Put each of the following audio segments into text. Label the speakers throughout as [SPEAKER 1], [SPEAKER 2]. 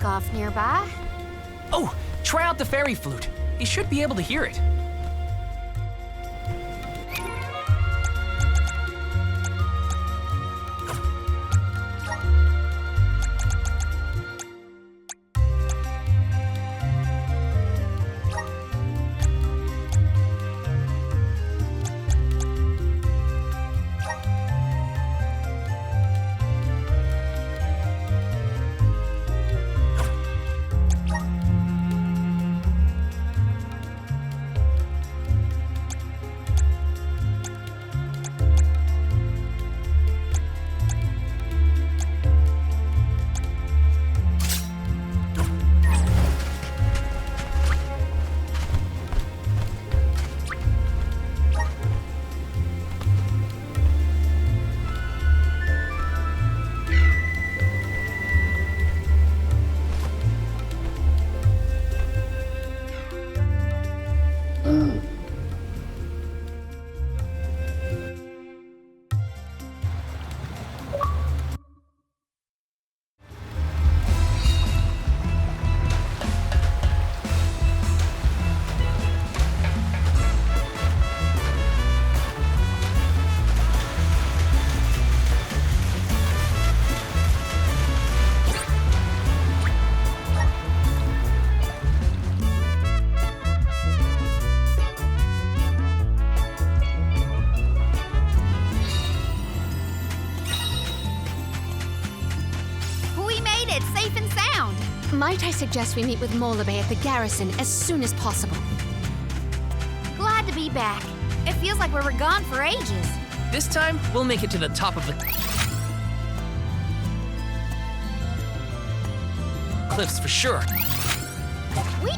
[SPEAKER 1] off nearby.
[SPEAKER 2] Oh, try out the fairy flute. You should be able to hear it.
[SPEAKER 1] Might I suggest we meet with Molabe at the garrison as soon as possible? Glad to be back. It feels like we were gone for ages.
[SPEAKER 2] This time, we'll make it to the top of the cliffs for sure.
[SPEAKER 1] We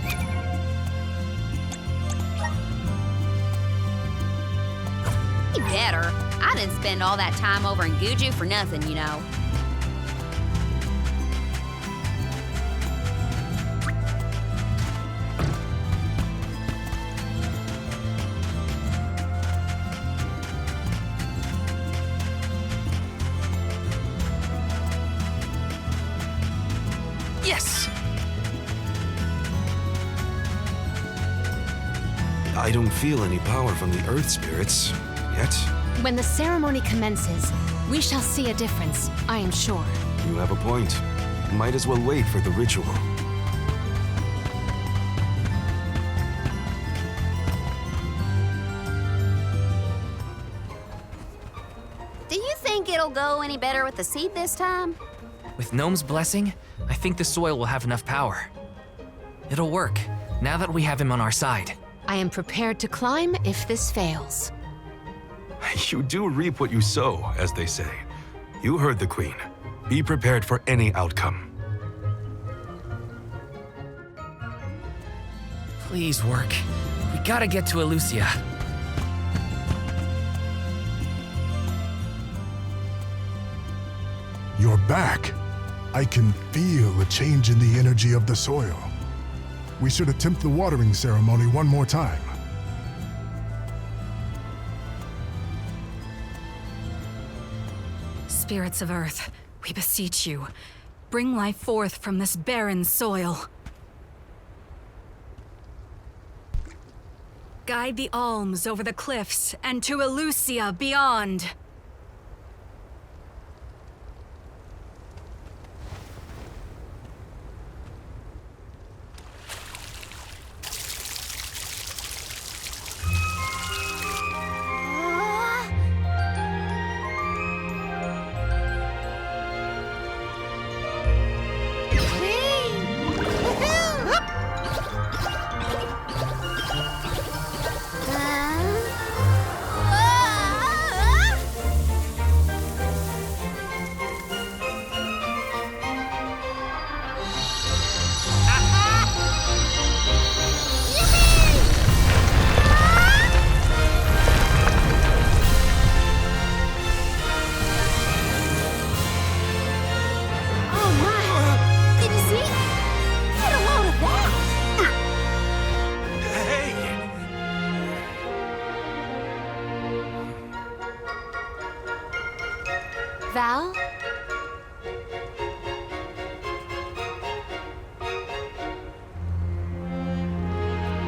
[SPEAKER 1] better. I didn't spend all that time over in Guju for nothing, you know.
[SPEAKER 2] Yes!
[SPEAKER 3] I don't feel any power from the earth spirits, yet.
[SPEAKER 1] When the ceremony commences, we shall see a difference, I am sure.
[SPEAKER 3] You have a point. Might as well wait for the ritual.
[SPEAKER 1] Do you think it'll go any better with the seed this time?
[SPEAKER 2] With Gnome's blessing, I think the soil will have enough power. It'll work, now that we have him on our side.
[SPEAKER 1] I am prepared to climb if this fails.
[SPEAKER 3] You do reap what you sow, as they say. You heard the Queen. Be prepared for any outcome.
[SPEAKER 2] Please work. We gotta get to Elucia.
[SPEAKER 4] You're back. I can feel a change in the energy of the soil. We should attempt the watering ceremony one more time.
[SPEAKER 5] Spirits of Earth, we beseech you, bring life forth from this barren soil. Guide the alms over the cliffs and to Elucia beyond.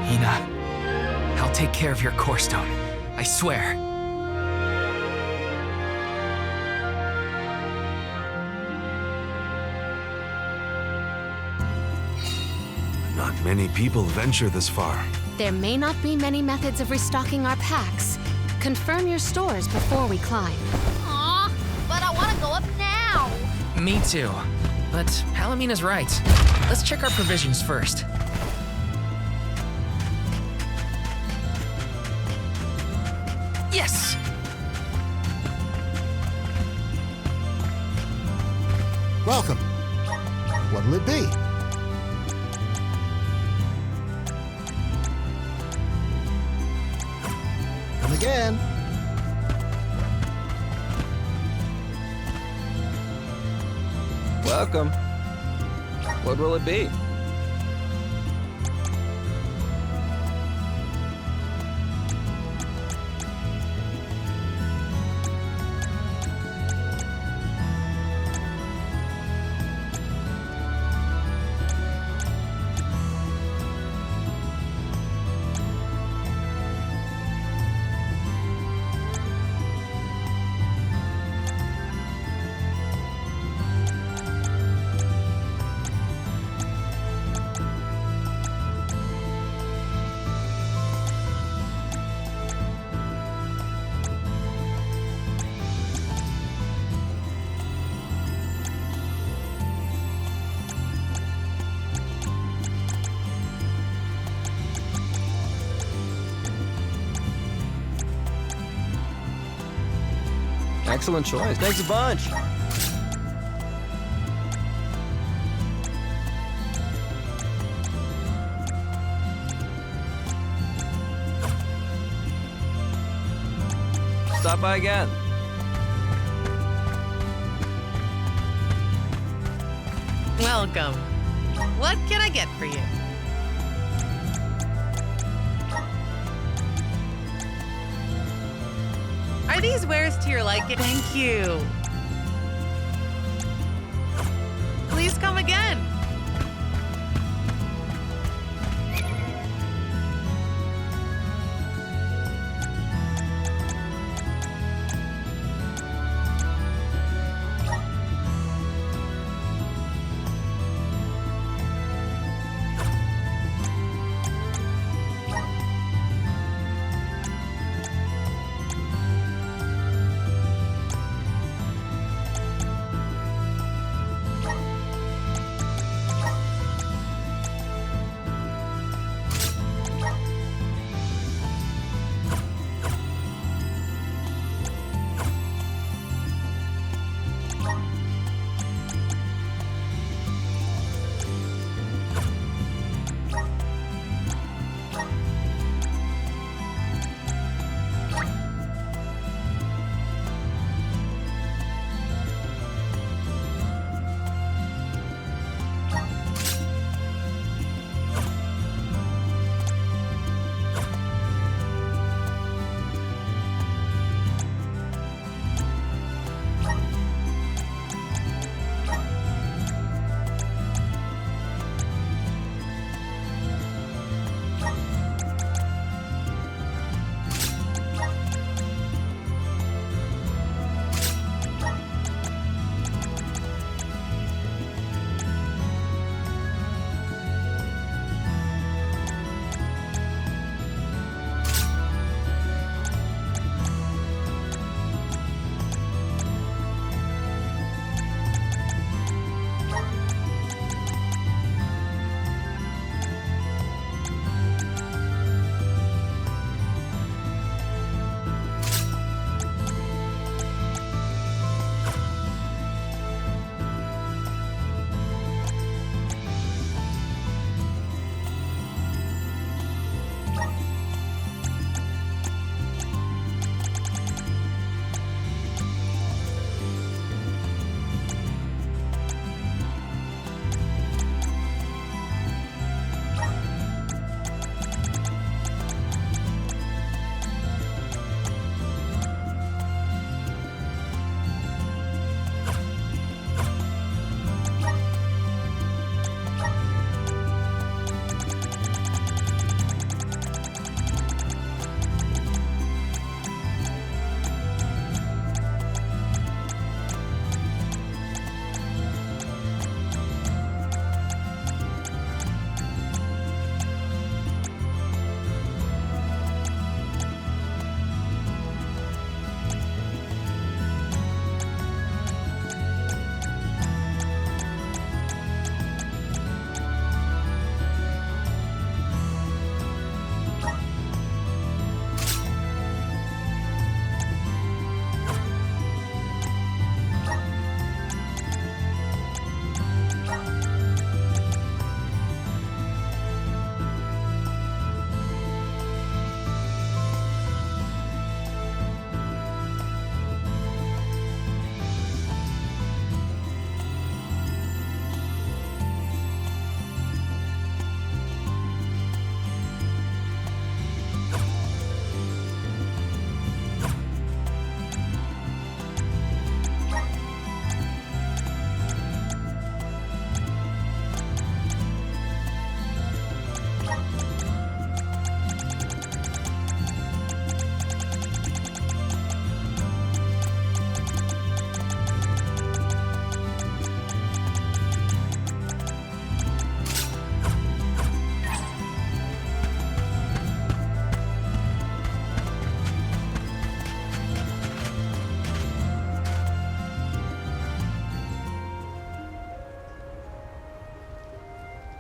[SPEAKER 2] Hinna, I'll take care of your core stone. I swear.
[SPEAKER 3] Not many people venture this far.
[SPEAKER 1] There may not be many methods of restocking our packs. Confirm your stores before we climb.
[SPEAKER 6] Aw, but I want to go up now.
[SPEAKER 2] Me too. But Palamina's right. Let's check our provisions first. Yes!
[SPEAKER 7] Welcome. What'll it be? Come again.
[SPEAKER 8] Welcome. What will it be? Excellent choice. Thanks a bunch. Stop by again.
[SPEAKER 9] Welcome. What can I get for you? Are these wares to your liking? Thank you. Please come again.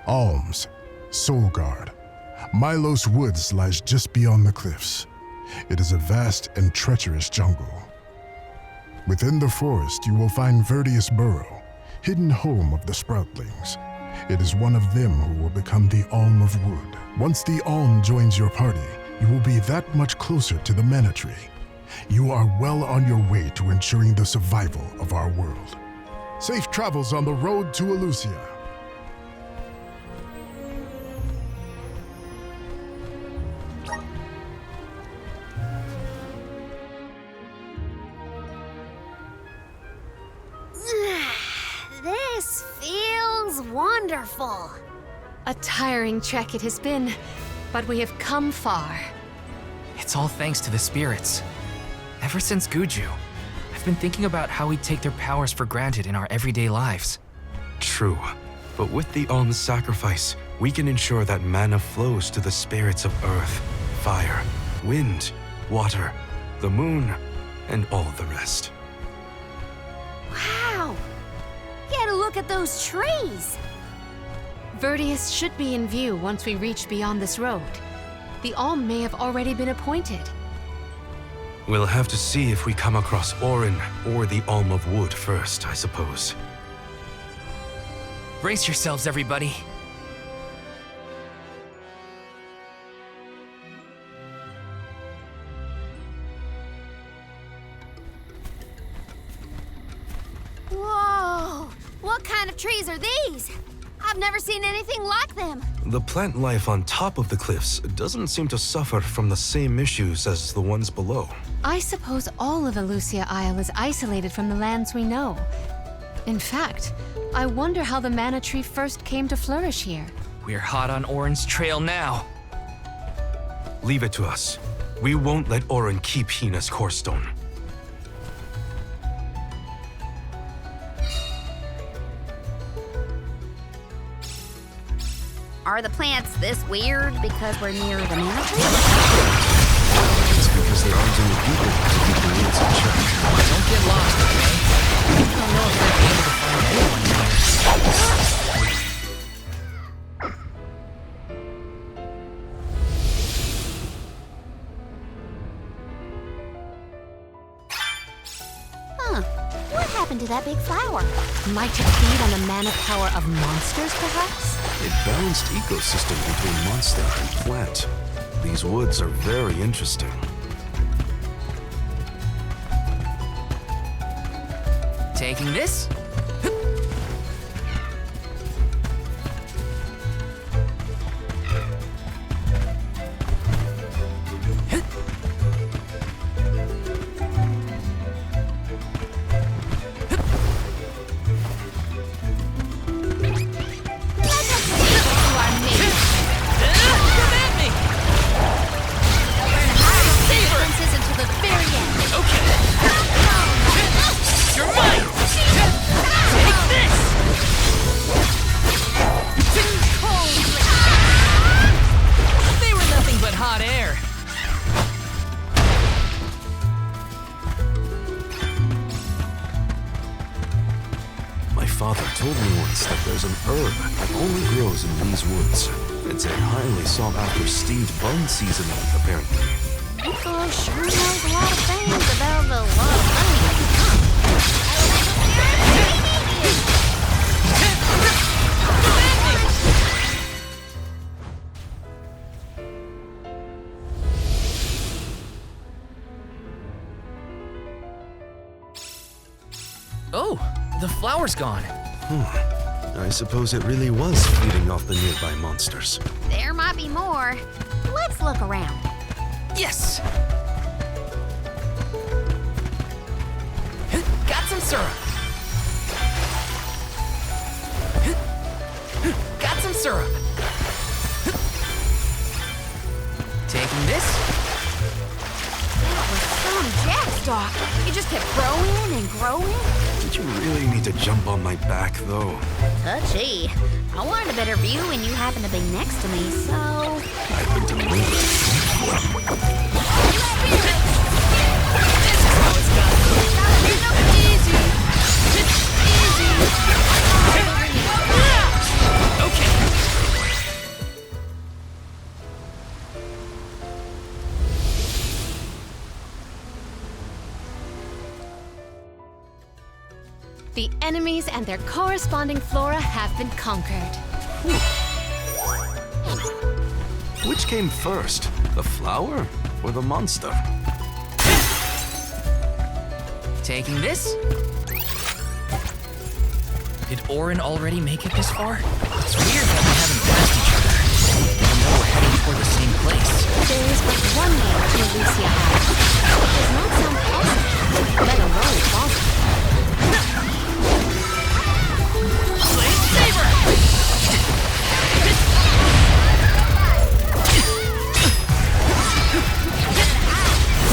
[SPEAKER 4] Alm's Soul Guard. Milos Woods lies just beyond the cliffs. It is a vast and treacherous jungle. Within the forest, you will find Verdeus Borough, hidden home of the Sproutlings. It is one of them who will become the Alm of Wood. Once the Alm joins your party, you will be that much closer to the Mana Tree. You are well on your way to ensuring the survival of our world. Safe travels on the road to Elusia.
[SPEAKER 1] This feels wonderful.
[SPEAKER 10] A tiring trek it has been, but we have come far.
[SPEAKER 2] It's all thanks to the spirits. Ever since Guju, I've been thinking about how we take their powers for granted in our everyday lives.
[SPEAKER 3] True, but with the Alm's sacrifice, we can ensure that mana flows to the spirits of earth, fire, wind, water, the moon, and all the rest.
[SPEAKER 1] Wow! Get a look at those trees!
[SPEAKER 10] Verdeus should be in view once we reach beyond this road. The Alm may have already been appointed.
[SPEAKER 3] We'll have to see if we come across Orin or the Alm of Wood first, I suppose.
[SPEAKER 2] Brace yourselves, everybody.
[SPEAKER 1] Whoa! What kind of trees are these? I've never seen anything like them.
[SPEAKER 3] The plant life on top of the cliffs doesn't seem to suffer from the same issues as the ones below.
[SPEAKER 10] I suppose all of Elusia Isle is isolated from the lands we know. In fact, I wonder how the Mana Tree first came to flourish here.
[SPEAKER 2] We're hot on Orin's trail now.
[SPEAKER 3] Leave it to us. We won't let Orin keep Hinna's core stone.
[SPEAKER 6] Are the plants this weird because we're near the Mana Tree?
[SPEAKER 3] It's because there aren't any people to keep the roots in check.
[SPEAKER 2] Don't get lost, okay? I don't know if we'll be able to find anyone here.
[SPEAKER 1] Huh. What happened to that big flower?
[SPEAKER 10] Might it feed on the mana power of monsters, perhaps?
[SPEAKER 3] A balanced ecosystem between monster and plant. These woods are very interesting.
[SPEAKER 2] Taking this?
[SPEAKER 3] Told me once that there's an herb that only grows in these woods. It's a highly sought-after steamed bun seasoning, apparently.
[SPEAKER 1] Nico sure knows a lot of things about a lot of things.
[SPEAKER 2] Oh, the flower's gone.
[SPEAKER 3] I suppose it really was feeding off the nearby monsters.
[SPEAKER 6] There might be more.
[SPEAKER 1] Let's look around.
[SPEAKER 2] Yes! Got some syrup. Got some syrup. Taking this?
[SPEAKER 1] That was some jackstock. It just kept growing and growing.
[SPEAKER 3] Did you really need to jump on my back, though?
[SPEAKER 6] Touchy. I wanted a better view when you happened to be next to me, so...
[SPEAKER 3] I've been to
[SPEAKER 2] Okay.
[SPEAKER 10] The enemies and their corresponding flora have been conquered.
[SPEAKER 3] Which came first, the flower or the monster?
[SPEAKER 2] Taking this? Did Orin already make it this far? It's weird that we haven't passed each other, even though we're heading toward the same place.
[SPEAKER 10] There is but one way to Elusia Isle. It does not sound possible, let alone plausible.
[SPEAKER 2] Blade Saber!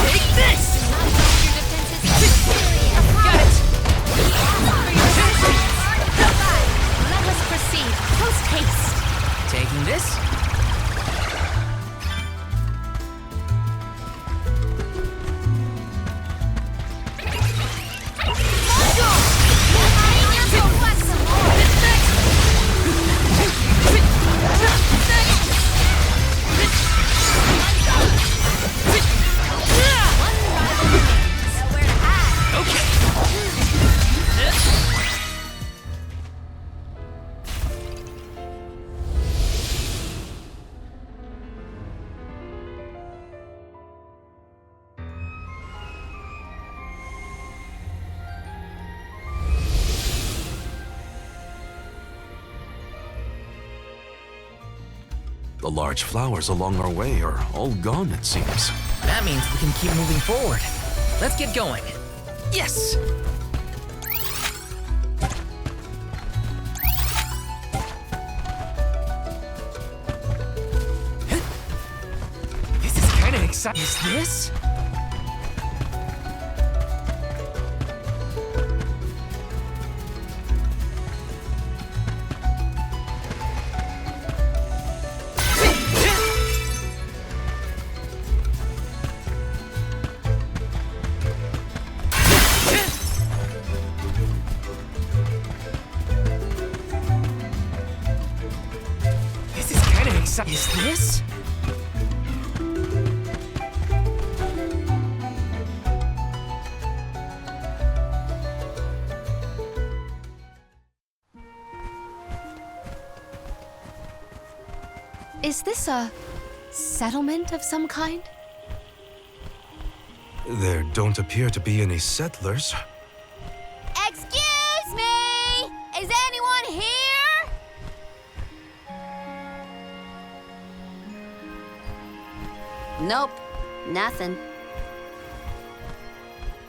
[SPEAKER 2] Take this!
[SPEAKER 10] Got it! Let us proceed, post haste.
[SPEAKER 2] Taking this?
[SPEAKER 3] The large flowers along our way are all gone, it seems.
[SPEAKER 2] That means we can keep moving forward. Let's get going. Yes! This is kind of exciting. Is this? Is this?
[SPEAKER 10] Is this a settlement of some kind?
[SPEAKER 3] There don't appear to be any settlers.
[SPEAKER 1] Excuse me! Is anyone here?
[SPEAKER 6] Nope, nothing.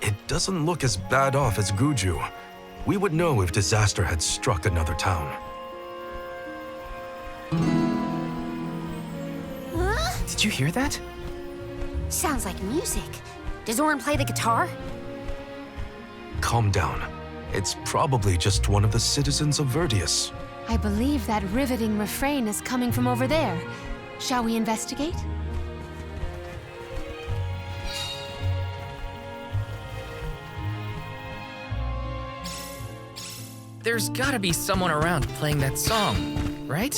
[SPEAKER 3] It doesn't look as bad off as Guju. We would know if disaster had struck another town.
[SPEAKER 1] Huh?
[SPEAKER 2] Did you hear that?
[SPEAKER 1] Sounds like music. Does Orin play the guitar?
[SPEAKER 3] Calm down. It's probably just one of the citizens of Verdeus.
[SPEAKER 10] I believe that riveting refrain is coming from over there. Shall we investigate?
[SPEAKER 2] There's gotta be someone around playing that song, right?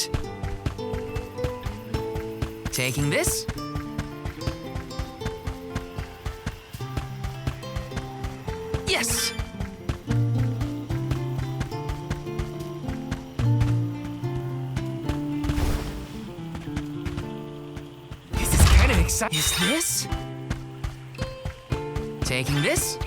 [SPEAKER 2] Taking this? Yes! This is kind of exciting. Is this? Taking this?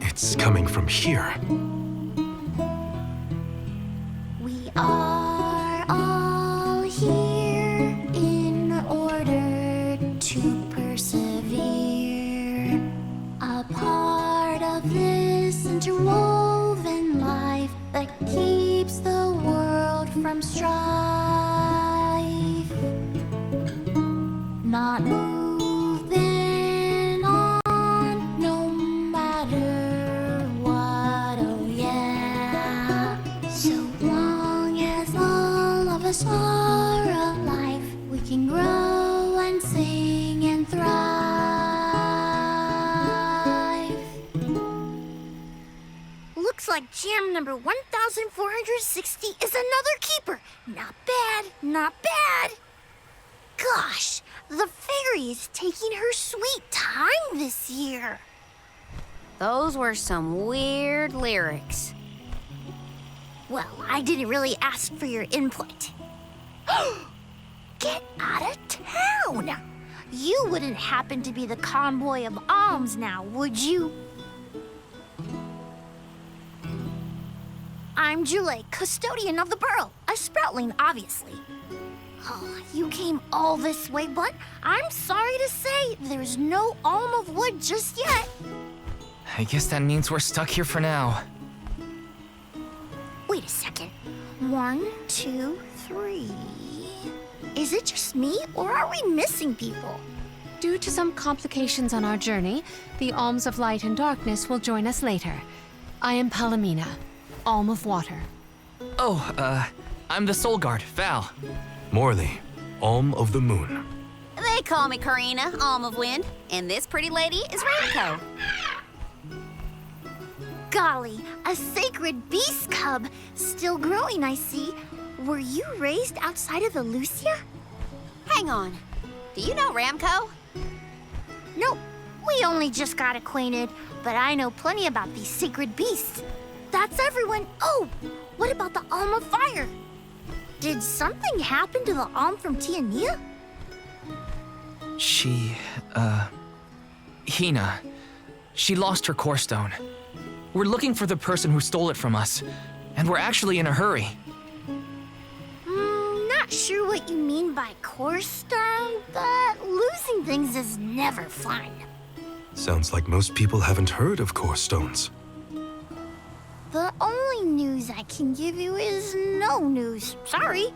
[SPEAKER 3] It's coming from here.
[SPEAKER 11] We are all here in order to persevere. A part of this interwoven life that keeps the world from strife. Not moving on, no matter what, oh yeah. So long as all of us are alive, we can grow and sing and thrive.
[SPEAKER 1] Looks like jam number 1000
[SPEAKER 11] 1,460 is another keeper. Not bad, not bad. Gosh, the fairy is taking her sweet time this year.
[SPEAKER 6] Those were some weird lyrics.
[SPEAKER 11] Well, I didn't really ask for your input. Get out of town! You wouldn't happen to be the convoy of alms now, would you? I'm Jule, custodian of the Borough, a sproutling, obviously. Oh, you came all this way, but I'm sorry to say there's no Alm of Wood just yet.
[SPEAKER 2] I guess that means we're stuck here for now.
[SPEAKER 11] Wait a second. 1, 2, 3. Is it just me, or are we missing people?
[SPEAKER 10] Due to some complications on our journey, the Alms of Light and Darkness will join us later. I am Palomina, Alm of Water.
[SPEAKER 2] Oh, I'm the Soul Guard, Val.
[SPEAKER 3] Morley, Alm of the Moon.
[SPEAKER 6] They call me Karina, Alm of Wind, and this pretty lady is Ramco.
[SPEAKER 11] Golly, a sacred beast cub. Still growing, I see. Were you raised outside of Elusia?
[SPEAKER 6] Hang on. Do you know Ramco?
[SPEAKER 11] Nope, we only just got acquainted, but I know plenty about these sacred beasts. That's everyone. Oh, what about the Alm of Fire? Did something happen to the Alm from Tiania?
[SPEAKER 2] Hinna. She lost her core stone. We're looking for the person who stole it from us, and we're actually in a hurry.
[SPEAKER 11] Not sure what you mean by core stone, but losing things is never fun.
[SPEAKER 3] Sounds like most people haven't heard of core stones.
[SPEAKER 11] The only news I can give you is no news. Sorry.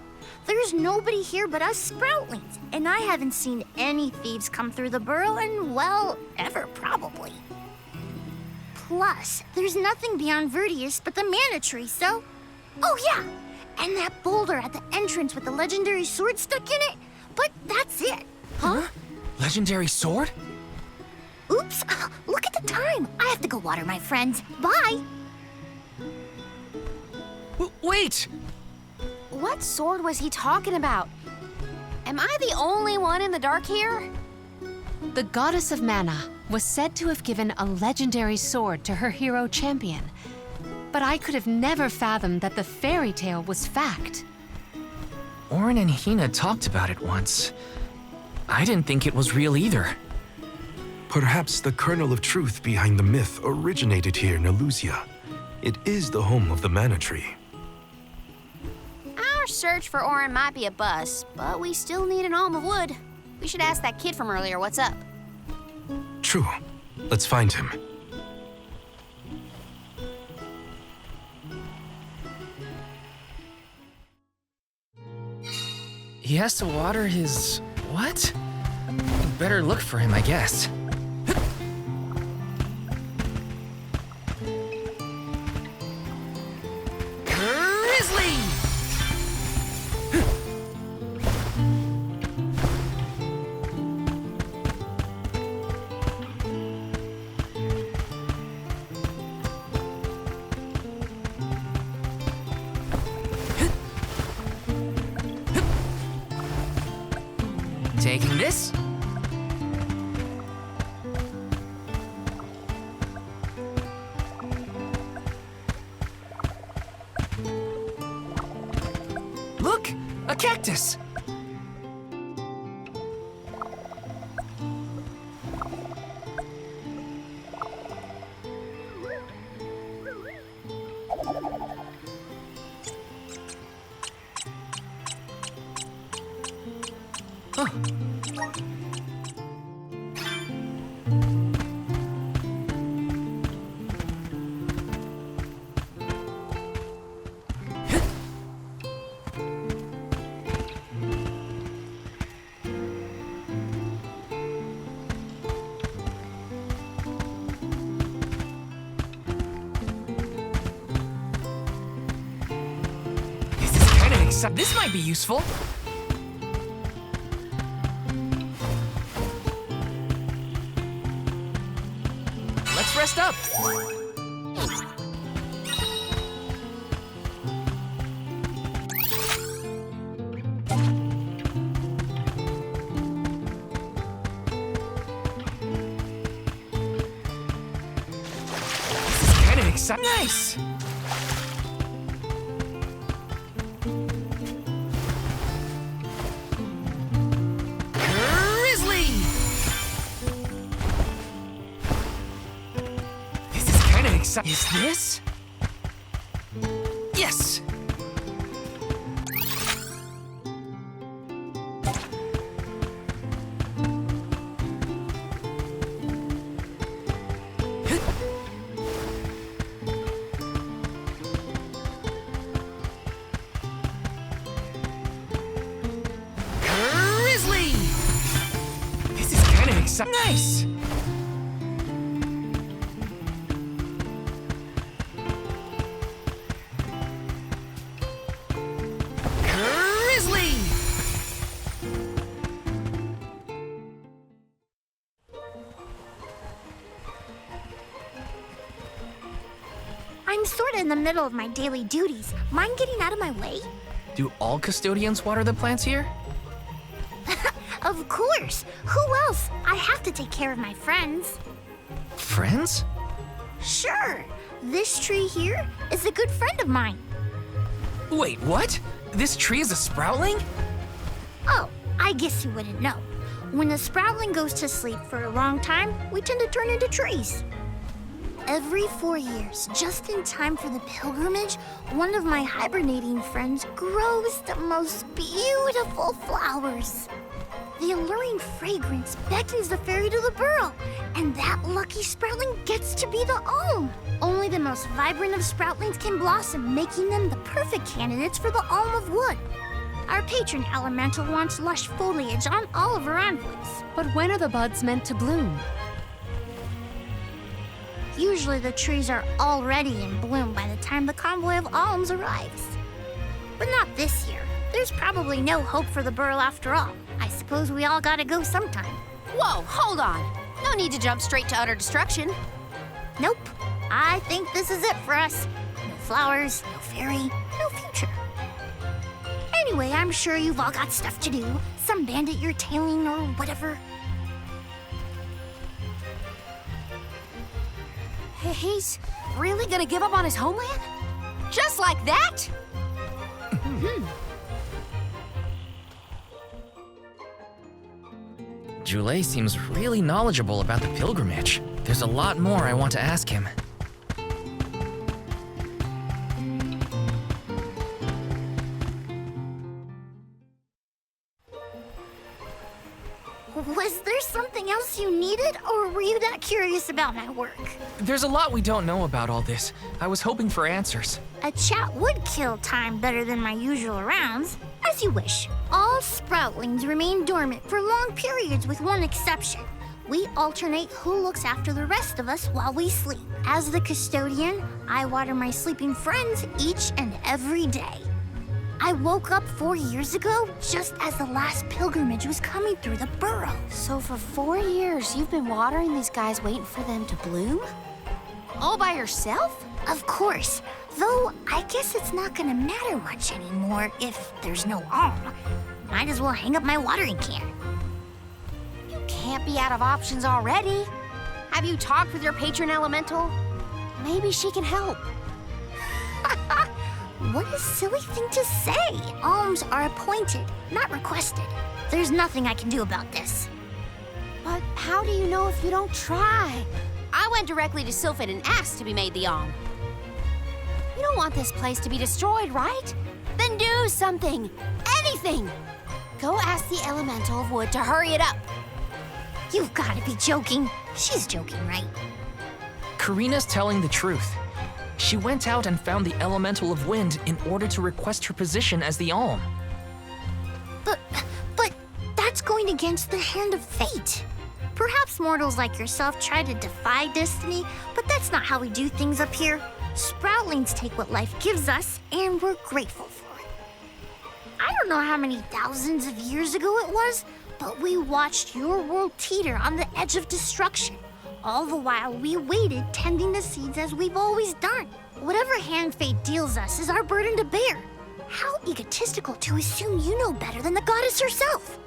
[SPEAKER 11] There's nobody here but us Sproutlings, and I haven't seen any thieves come through the Borough in, well, ever probably. Plus, there's nothing beyond Verdeus but the mana tree, so... Oh yeah, and that boulder at the entrance with the legendary sword stuck in it, but that's it. Huh?
[SPEAKER 2] Legendary sword?
[SPEAKER 11] Oops, look at the time. I have to go water my friends. Bye.
[SPEAKER 2] Wait!
[SPEAKER 6] What sword was he talking about? Am I the only one in the dark here?
[SPEAKER 10] The goddess of mana was said to have given a legendary sword to her hero champion. But I could have never fathomed that the fairy tale was fact.
[SPEAKER 2] Orin and Hinna talked about it once. I didn't think it was real either.
[SPEAKER 3] Perhaps the kernel of truth behind the myth originated here in Elusia. It is the home of the mana tree.
[SPEAKER 6] Our search for Orin might be a bust, but we still need an Alm of Wood. We should ask that kid from earlier what's up.
[SPEAKER 3] True. Let's find him.
[SPEAKER 2] He has to water his... what? Better look for him, I guess. Grizzly! Taking this? Look! A cactus! Huh. This is kind of exciting. This might be useful. Let's rest up. exciting. Nice! Grizzly! This is kind of exciting. Is this? Yes! Grizzly! This is kind of exciting. Nice! Grizzly!
[SPEAKER 11] I'm sorta in the middle of my daily duties. Mind getting out of my way?
[SPEAKER 2] Do all custodians water the plants here?
[SPEAKER 11] Of course! Who else? I have to take care of my friends.
[SPEAKER 2] Friends?
[SPEAKER 11] Sure! This tree here is a good friend of mine.
[SPEAKER 2] Wait, what? This tree is a sproutling?
[SPEAKER 11] Oh, I guess you wouldn't know. When a sproutling goes to sleep for a long time, we tend to turn into trees. Every 4 years, just in time for the pilgrimage, one of my hibernating friends grows the most beautiful flowers. The alluring fragrance beckons the fairy to the Borough, and that lucky sproutling gets to be the Alm. Only the most vibrant of sproutlings can blossom, making them the perfect candidates for the Alm of Wood. Our patron elemental wants lush foliage on all of her envoys.
[SPEAKER 10] But when are the buds meant to bloom?
[SPEAKER 11] Usually the trees are already in bloom by the time the convoy of alms arrives. But not this year. There's probably no hope for the Borough after all. I suppose we all gotta go sometime.
[SPEAKER 6] Whoa, hold on. No need to jump straight to utter destruction.
[SPEAKER 11] Nope. I think this is it for us. No flowers, no fairy, no future. Anyway, I'm sure you've all got stuff to do. Some bandit you're tailing or whatever.
[SPEAKER 6] He's really gonna give up on his homeland? Just like that?
[SPEAKER 2] Joulet seems really knowledgeable about the pilgrimage. There's a lot more I want to ask him.
[SPEAKER 11] Was there something else you needed, or were you that curious about my work?
[SPEAKER 2] There's a lot we don't know about all this. I was hoping for answers.
[SPEAKER 11] A chat would kill time better than my usual rounds. As you wish. All sproutlings remain dormant for long periods with one exception. We alternate who looks after the rest of us while we sleep. As the custodian, I water my sleeping friends each and every day. I woke up 4 years ago, just as the last pilgrimage was coming through the Borough.
[SPEAKER 6] So for 4 years, you've been watering these guys waiting for them to bloom? All by yourself?
[SPEAKER 11] Of course. Though, I guess it's not gonna matter much anymore if there's no alm. Might as well hang up my watering can.
[SPEAKER 6] You can't be out of options already. Have you talked with your patron elemental? Maybe she can help.
[SPEAKER 11] What a silly thing to say. Alms are appointed, not requested. There's nothing I can do about this.
[SPEAKER 6] But how do you know if you don't try? I went directly to Sylphid and asked to be made the Alm. You don't want this place to be destroyed, right? Then do something. Anything. Go ask the Elemental of Wood to hurry it up.
[SPEAKER 11] You've gotta be joking. She's joking, right?
[SPEAKER 2] Karina's telling the truth. She went out and found the Elemental of Wind in order to request her position as the Alm.
[SPEAKER 11] But that's going against the hand of fate. Perhaps mortals like yourself try to defy destiny, but that's not how we do things up here. Sproutlings take what life gives us, and we're grateful for it. I don't know how many thousands of years ago it was, but we watched your world teeter on the edge of destruction. All the while we waited, tending the seeds as we've always done. Whatever hand fate deals us is our burden to bear. How egotistical to assume you know better than the goddess herself.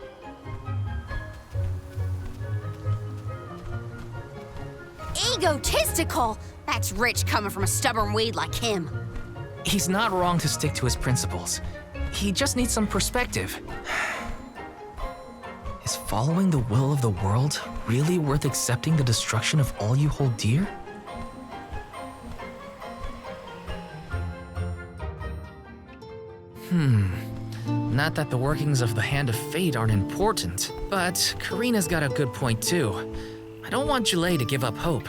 [SPEAKER 6] Egotistical! That's rich coming from a stubborn weed like him.
[SPEAKER 2] He's not wrong to stick to his principles. He just needs some perspective. Is following the will of the world really worth accepting the destruction of all you hold dear? Not that the workings of the Hand of Fate aren't important, but Karina's got a good point too. I don't want Jule to give up hope.